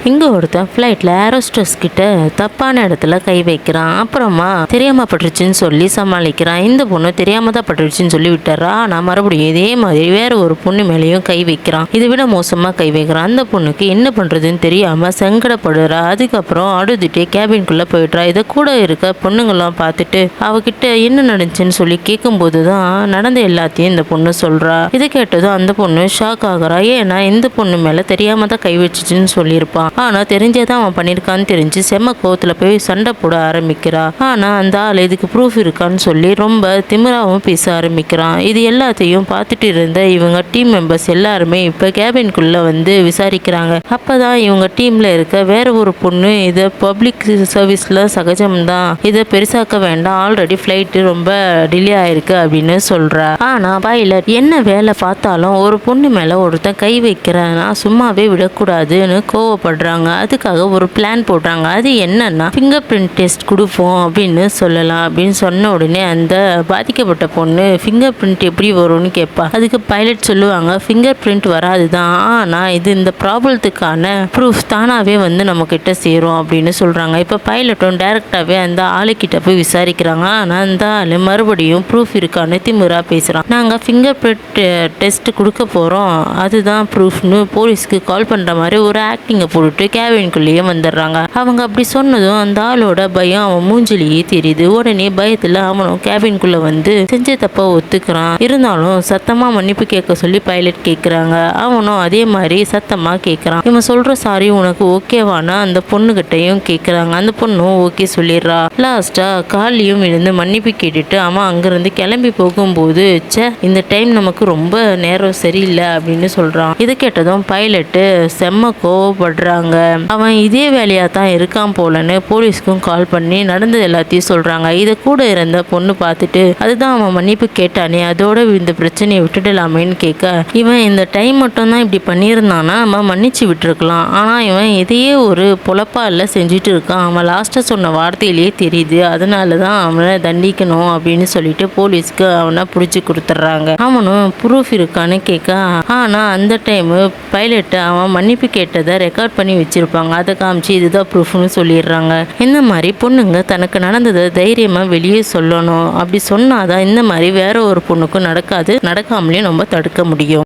இங்க ஒருத்தன் ஃப்ளைட்ல ஏரோஸ்ட்ரெஸ் கிட்ட தப்பான இடத்துல கை வைக்கிறான். அப்புறமா தெரியாம பட்டுருச்சுன்னு சொல்லி சமாளிக்கிறான். இந்த பொண்ணு தெரியாம தான் பட்டுருச்சுன்னு சொல்லி விட்டுறா. ஆனா மறுபடியும் இதே மாதிரி வேற ஒரு பொண்ணு மேலேயும் கை வைக்கிறான். இதை விட மோசமா கை வைக்கிறான். அந்த பொண்ணுக்கு என்ன பண்றதுன்னு தெரியாம சங்கடப்படுறா. அதுக்கப்புறம் அழுதுட்டே கேபின்குள்ள போயிடுறா. இதை கூட இருக்க பொண்ணுங்களாம் பார்த்துட்டு அவகிட்ட என்ன நடந்துச்சுன்னு சொல்லி கேட்கும் போதுதான் நடந்த எல்லாத்தையும் இந்த பொண்ணு சொல்றா. இதை கேட்டதும் அந்த பொண்ணு ஷாக் ஆகுறா. ஏன்னா இந்த பொண்ணு மேல தெரியாம தான் கை வச்சுச்சுன்னு சொல்லியிருப்பான். ஆனா தெரிஞ்சதான் அவன் பண்ணிருக்கான்னு தெரிஞ்சு செம்ம கோவத்துல போய் சண்டை போட ஆரம்பிக்கிறா. ஆனா அந்த ஆள் இதுக்கு ப்ரூஃப் இருக்கான்னு சொல்லி ரொம்ப திமிராவும் பேச ஆரம்பிக்கிறான். இது எல்லாத்தையும் பார்த்துட்டு இருந்த இவங்க டீம் மெம்பர்ஸ் எல்லாருமே இப்ப கேபின்குள்ள வந்து விசாரிக்கிறாங்க. அப்பதான் இவங்க டீம்ல இருக்க வேற ஒரு பொண்ணு இதை பப்ளிக் சர்வீஸ்ல சகஜம்தான், இதை பெருசாக்க வேண்டாம், ஆல்ரெடி ஃபிளைட் ரொம்ப டிலே ஆயிருக்கு அப்படின்னு சொல்றா. ஆனா பைலட் என்ன வேலை பார்த்தாலும் ஒரு பொண்ணு மேல ஒருத்தன் கை வைக்கிறேன்னா சும்மாவே விடக்கூடாதுன்னு கோவப்படுறாங்க. அதுக்காக ஒரு பிளான் போடுறாங்க. அது என்னன்னா ஃபிங்கர் பிரிண்ட் டெஸ்ட் கொடுப்போம் அப்படின்னு சொல்லலாம். அப்படின்னு சொன்ன உடனே அந்த பாதிக்கப்பட்ட பொண்ணு ஃபிங்கர் பிரிண்ட் எப்படி வரும்னு கேட்பா. அதுக்கு பைலட் சொல்லுவாங்க ஃபிங்கர் பிரிண்ட் வராதுதான், ஆனா இது இந்த ப்ராப்ளத்துக்கான ப்ரூஃப் தானாவே வந்து நம்ம கிட்ட சேரும் அப்படின்னு சொல்றாங்க. இப்ப பைலட்டும் டைரக்டாவே அந்த ஆளுக்கிட்ட போய் விசாரிக்கிறாங்க. ஆனா அந்த ஆளு மறுபடியும் ப்ரூஃப் இருக்கான்னு திமிரா பேசுறான். நாங்க ஃபிங்கர் பிரிண்ட் டெஸ்ட் கொடுக்க போறோம், அதுதான் ப்ரூஃப்னு போலீஸ்க்கு கால் பண்ற மாதிரி ஒரு ஆக்டிங்கை போட்டுட்டு கேபின்குள்ளேயே வந்துடுறாங்க. அவங்க அப்படி சொன்னதும் அந்த ஆளோட பயம் அவன் மூஞ்சிலேயே தெரியுது. உடனே பயத்துல அவனும் கேபின்குள்ள வந்து செஞ்ச தப்ப ஒத்துக்கிறான். இருந்தாலும் சத்தமா மன்னிப்பு கேட்க சொல்லி பைலட் கேட்கிறாங்க. அவனும் அதே மாதிரி சத்தமா கேட்கிறான். இவன் சொல்ற சாரி உனக்கு ஓகேவானா அந்த பொண்ணுகிட்டையும் கேட்கிறாங்க. அந்த பொண்ணும் ஓகே சொல்லிடுறா. லாஸ்டா காலையும் விழுந்து மன்னிப்பு கேட்டுட்டு அவன் அங்கிருந்து கிளம்பி போகும்போது இந்த டைம் நமக்கு ரொம்ப நேரம் சரியில்லை அப்படின்னு சொல்றான். இதை கேட்டதும் பைலட்டு செம்ம கோவப்படுறாங்க. அவன் இதே வேலையா தான் இருக்கான் போலன்னு போலீஸ்க்கும் கால் பண்ணி நடந்தது எல்லாத்தையும் சொல்றாங்க. இதை கூட இருந்த பொண்ணு பார்த்துட்டு அதுதான் அவன் மன்னிப்பு கேட்டானே, அதோட இந்த பிரச்சனையை விட்டுடலாமேன்னு கேட்க இவன் இந்த டைம் மட்டும் தான் இப்படி பண்ணியிருந்தானா நம்ம மன்னிச்சு விட்டுருக்கலாம். ஆனா இவன் இதையே ஒரு பொழப்பா இல்ல செஞ்சுட்டு இருக்கான். அவன் லாஸ்டா சொன்ன வார்த்தையிலேயே தெரியுது, அதனாலதான் அவனை தண்டிக்கணும் அப்படின்னு சொல்லிட்டு போலீஸ்க்கு அவனை புடிச்சு கொடுத்துட்றாங்க. அவனும் ப்ரூஃப் இருக்கான்னு கேட்க ஆனா அந்த டைம் பைலட் அவன் மன்னிப்பு கேட்டதை ரெக்கார்ட் பண்ணி வச்சிருப்பாங்க. அதை காமிச்சு இதுதான் ப்ரூஃப்னு சொல்லிடுறாங்க. இந்த மாதிரி பொண்ணுங்க தனக்கு நடந்ததை தைரியமா வெளியே சொல்லணும். அப்படி சொன்னாதான் இந்த மாதிரி வேற ஒரு பொண்ணுக்கும் நடக்காமலேயும் நம்ம தடுக்க முடியும்.